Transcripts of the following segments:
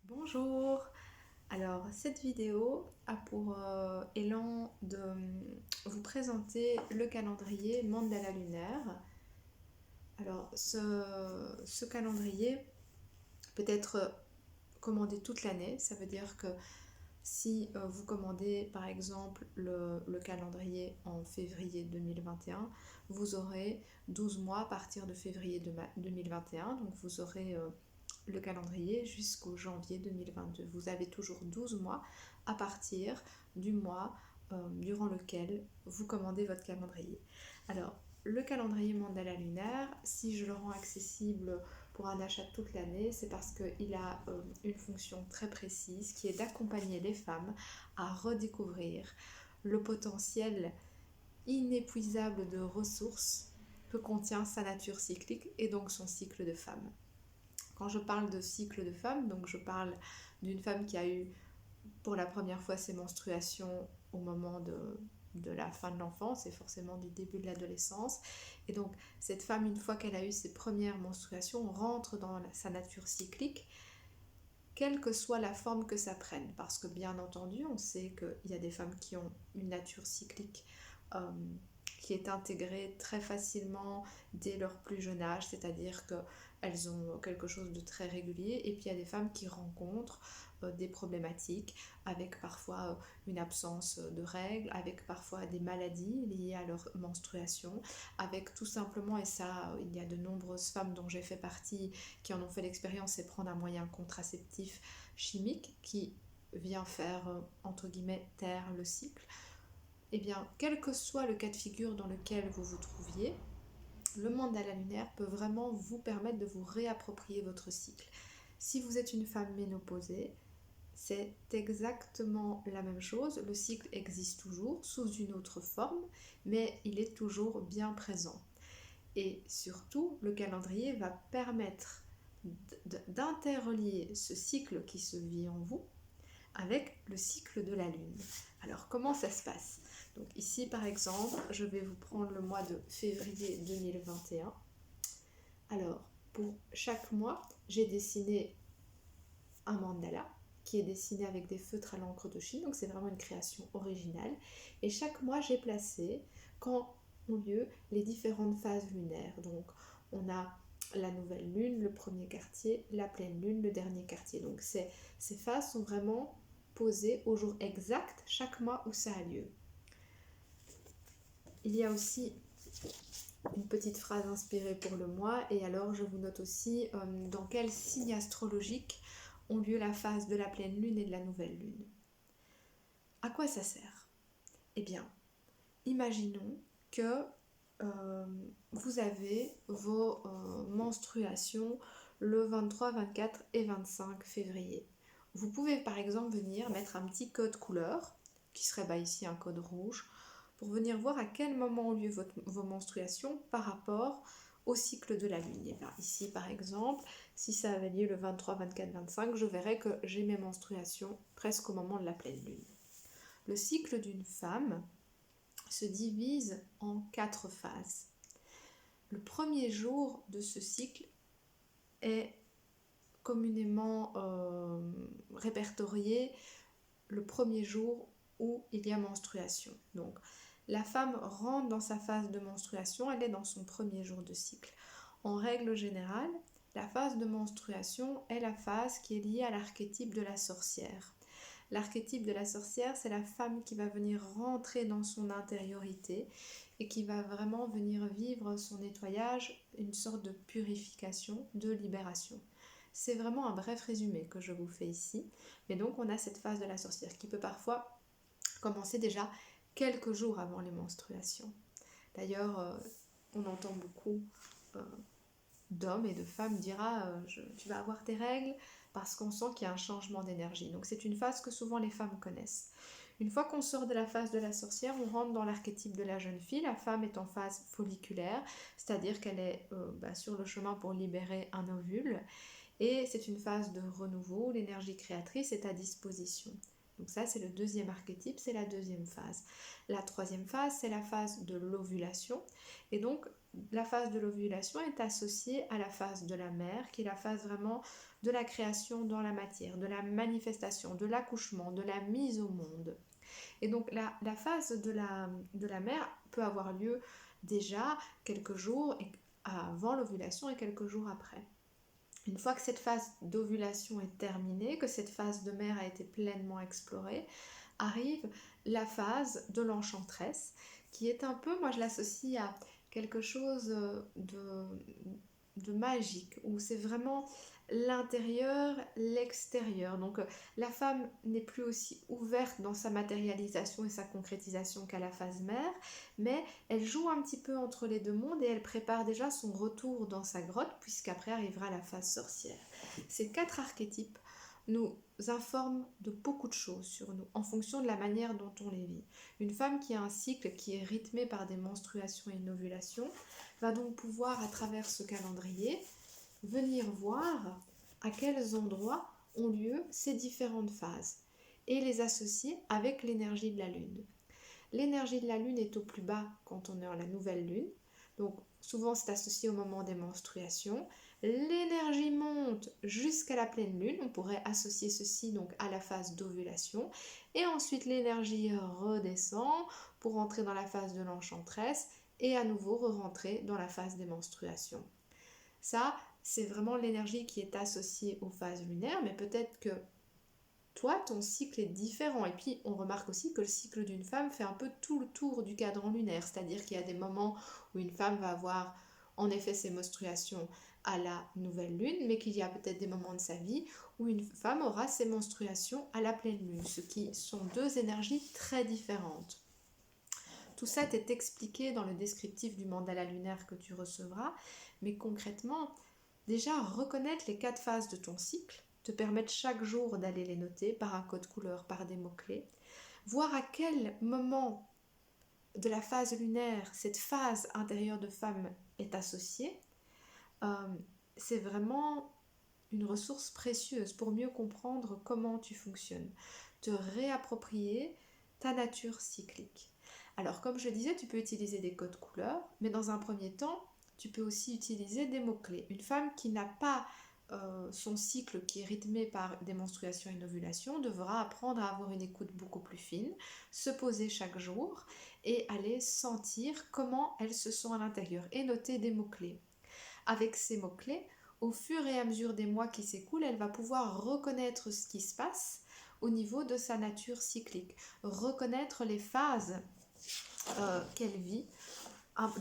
Bonjour! Alors, cette vidéo a pour élan de vous présenter le calendrier Mandala lunaire. Alors, ce calendrier peut être commandé toute l'année. Ça veut dire que si vous commandez par exemple le calendrier en février 2021, vous aurez 12 mois à partir de février 2021. Donc, vous aurez le calendrier jusqu'au janvier 2022. Vous avez toujours 12 mois à partir du mois durant lequel vous commandez votre calendrier. Alors, le calendrier mandala lunaire, si je le rends accessible pour un achat toute l'année, c'est parce qu'il a une fonction très précise qui est d'accompagner les femmes à redécouvrir le potentiel inépuisable de ressources que contient sa nature cyclique et donc son cycle de femme. Quand je parle de cycle de femme, donc je parle d'une femme qui a eu pour la première fois ses menstruations au moment de la fin de l'enfance et forcément du début de l'adolescence. Et donc cette femme, une fois qu'elle a eu ses premières menstruations, rentre dans sa nature cyclique, quelle que soit la forme que ça prenne. Parce que bien entendu, on sait qu'il y a des femmes qui ont une nature cyclique euh, qui est intégrée très facilement dès leur plus jeune âge, c'est-à-dire qu'elles ont quelque chose de très régulier. Et puis il y a des femmes qui rencontrent des problématiques avec parfois une absence de règles, avec parfois des maladies liées à leur menstruation, avec tout simplement, et ça il y a de nombreuses femmes dont j'ai fait partie qui en ont fait l'expérience, c'est prendre un moyen contraceptif chimique qui vient faire entre guillemets taire le cycle. Eh bien, quel que soit le cas de figure dans lequel vous vous trouviez, le mandala lunaire peut vraiment vous permettre de vous réapproprier votre cycle. Si vous êtes une femme ménopausée, c'est exactement la même chose. Le cycle existe toujours sous une autre forme, mais il est toujours bien présent. Et surtout, le calendrier va permettre d'interrelier ce cycle qui se vit en vous avec le cycle de la Lune. Alors, comment ça se passe? Donc ici, par exemple, je vais vous prendre le mois de février 2021. Alors, pour chaque mois, j'ai dessiné un mandala qui est dessiné avec des feutres à l'encre de Chine, donc c'est vraiment une création originale. Et chaque mois, j'ai placé quand ont lieu les différentes phases lunaires. Donc, on a la nouvelle lune, le premier quartier, la pleine lune, le dernier quartier. Donc, ces phases sont vraiment posées au jour exact, chaque mois où ça a lieu. Il y a aussi une petite phrase inspirée pour le mois, et alors je vous note aussi dans quel signe astrologique ont lieu la phase de la pleine lune et de la nouvelle lune. À quoi ça sert? Eh bien, imaginons que vous avez vos menstruations le 23, 24 et 25 février. Vous pouvez par exemple venir mettre un petit code couleur, qui serait ici un code rouge, pour venir voir à quel moment ont lieu vos menstruations par rapport au cycle de la lune. Et bien, ici par exemple, si ça avait lieu le 23, 24, 25, je verrais que j'ai mes menstruations presque au moment de la pleine lune. Le cycle d'une femme se divise en 4 phases. Le premier jour de ce cycle est communément répertorié le premier jour où il y a menstruation. Donc la femme rentre dans sa phase de menstruation, elle est dans son premier jour de cycle. En règle générale, la phase de menstruation est la phase qui est liée à l'archétype de la sorcière. L'archétype de la sorcière, c'est la femme qui va venir rentrer dans son intériorité et qui va vraiment venir vivre son nettoyage, une sorte de purification, de libération. C'est vraiment un bref résumé que je vous fais ici. Mais donc on a cette phase de la sorcière qui peut parfois commencer déjà quelques jours avant les menstruations. D'ailleurs, on entend beaucoup d'hommes et de femmes dire tu vas avoir tes règles parce qu'on sent qu'il y a un changement d'énergie. Donc c'est une phase que souvent les femmes connaissent. Une fois qu'on sort de la phase de la sorcière, on rentre dans l'archétype de la jeune fille. La femme est en phase folliculaire, c'est-à-dire qu'elle est sur le chemin pour libérer un ovule. Et c'est une phase de renouveau où l'énergie créatrice est à disposition. Donc ça, c'est le deuxième archétype, c'est la deuxième phase. La troisième phase, c'est la phase de l'ovulation. Et donc, la phase de l'ovulation est associée à la phase de la mère, qui est la phase vraiment de la création dans la matière, de la manifestation, de l'accouchement, de la mise au monde. Et donc la phase de la mère peut avoir lieu déjà quelques jours avant l'ovulation et quelques jours après. Une fois que cette phase d'ovulation est terminée, que cette phase de mère a été pleinement explorée, arrive la phase de l'enchanteresse, qui est un peu, moi je l'associe à quelque chose de magique, où c'est vraiment l'intérieur, l'extérieur. Donc la femme n'est plus aussi ouverte dans sa matérialisation et sa concrétisation qu'à la phase mère, mais elle joue un petit peu entre les deux mondes et elle prépare déjà son retour dans sa grotte, puisqu'après arrivera la phase sorcière. Ces 4 archétypes nous informent de beaucoup de choses sur nous, en fonction de la manière dont on les vit. Une femme qui a un cycle qui est rythmé par des menstruations et une ovulation va donc pouvoir, à travers ce calendrier, venir voir à quels endroits ont lieu ces différentes phases et les associer avec l'énergie de la lune. L'énergie de la lune est au plus bas quand on est en la nouvelle lune, donc souvent c'est associé au moment des menstruations. L'énergie monte jusqu'à la pleine lune, on pourrait associer ceci donc à la phase d'ovulation, et ensuite l'énergie redescend pour entrer dans la phase de l'enchanteresse et à nouveau re-rentrer dans la phase des menstruations. Ça, c'est vraiment l'énergie qui est associée aux phases lunaires, mais peut-être que toi, ton cycle est différent. Et puis, on remarque aussi que le cycle d'une femme fait un peu tout le tour du cadran lunaire, c'est-à-dire qu'il y a des moments où une femme va avoir en effet ses menstruations à la nouvelle lune, mais qu'il y a peut-être des moments de sa vie où une femme aura ses menstruations à la pleine lune, ce qui sont 2 énergies très différentes. Tout ça t'est expliqué dans le descriptif du mandala lunaire que tu recevras, mais concrètement, déjà reconnaître les 4 phases de ton cycle, te permettre chaque jour d'aller les noter par un code couleur, par des mots-clés, voir à quel moment de la phase lunaire cette phase intérieure de femme est associée, c'est vraiment une ressource précieuse pour mieux comprendre comment tu fonctionnes, te réapproprier ta nature cyclique. Alors comme je disais, tu peux utiliser des codes couleurs, mais dans un premier temps, tu peux aussi utiliser des mots-clés. Une femme qui n'a pas son cycle qui est rythmé par des menstruations et une ovulation devra apprendre à avoir une écoute beaucoup plus fine, se poser chaque jour et aller sentir comment elle se sent à l'intérieur et noter des mots-clés. Avec ces mots-clés, au fur et à mesure des mois qui s'écoulent, elle va pouvoir reconnaître ce qui se passe au niveau de sa nature cyclique, reconnaître les phases qu'elle vit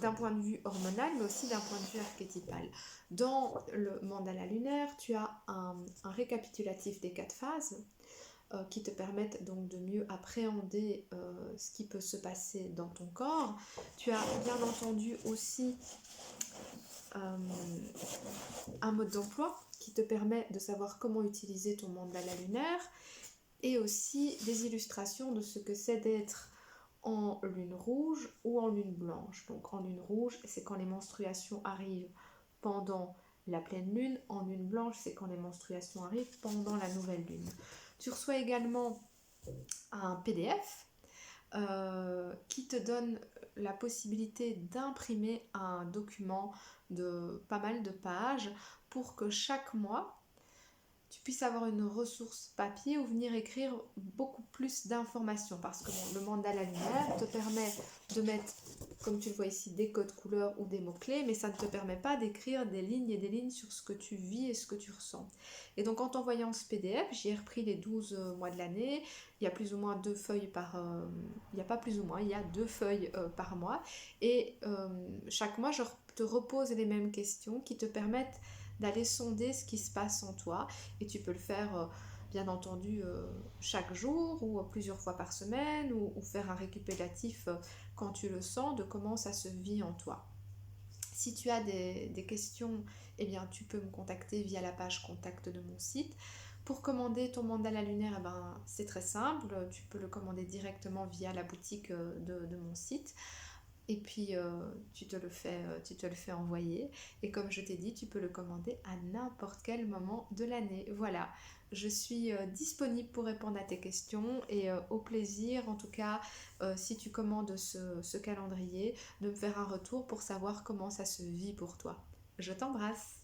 d'un point de vue hormonal, mais aussi d'un point de vue archétypal. Dans le mandala lunaire, tu as un récapitulatif des 4 phases qui te permettent donc de mieux appréhender ce qui peut se passer dans ton corps. Tu as bien entendu aussi un mode d'emploi qui te permet de savoir comment utiliser ton mandala lunaire et aussi des illustrations de ce que c'est d'être en lune rouge ou en lune blanche. Donc en lune rouge, c'est quand les menstruations arrivent pendant la pleine lune. En lune blanche, c'est quand les menstruations arrivent pendant la nouvelle lune. Tu reçois également un PDF qui te donne la possibilité d'imprimer un document de pas mal de pages pour que chaque mois, tu puisses avoir une ressource papier ou venir écrire beaucoup plus d'informations parce que bon, le mandala lunaire te permet de mettre, comme tu le vois ici, des codes couleurs ou des mots-clés, mais ça ne te permet pas d'écrire des lignes et des lignes sur ce que tu vis et ce que tu ressens. Et donc en t'envoyant ce PDF, j'y ai repris les 12 mois de l'année, il y a plus ou moins 2 feuilles par... il n'y a pas plus ou moins, il y a 2 feuilles par mois, et chaque mois je te repose les mêmes questions qui te permettent d'aller sonder ce qui se passe en toi et tu peux le faire bien entendu chaque jour ou plusieurs fois par semaine ou faire un récapitulatif quand tu le sens de comment ça se vit en toi. Si tu as des questions, eh bien, tu peux me contacter via la page contact de mon site. Pour commander ton mandala lunaire, eh ben, c'est très simple, tu peux le commander directement via la boutique de mon site. Et puis tu te le fais envoyer et comme je t'ai dit, tu peux le commander à n'importe quel moment de l'année. Voilà, je suis disponible pour répondre à tes questions et au plaisir en tout cas si tu commandes ce calendrier de me faire un retour pour savoir comment ça se vit pour toi. Je t'embrasse.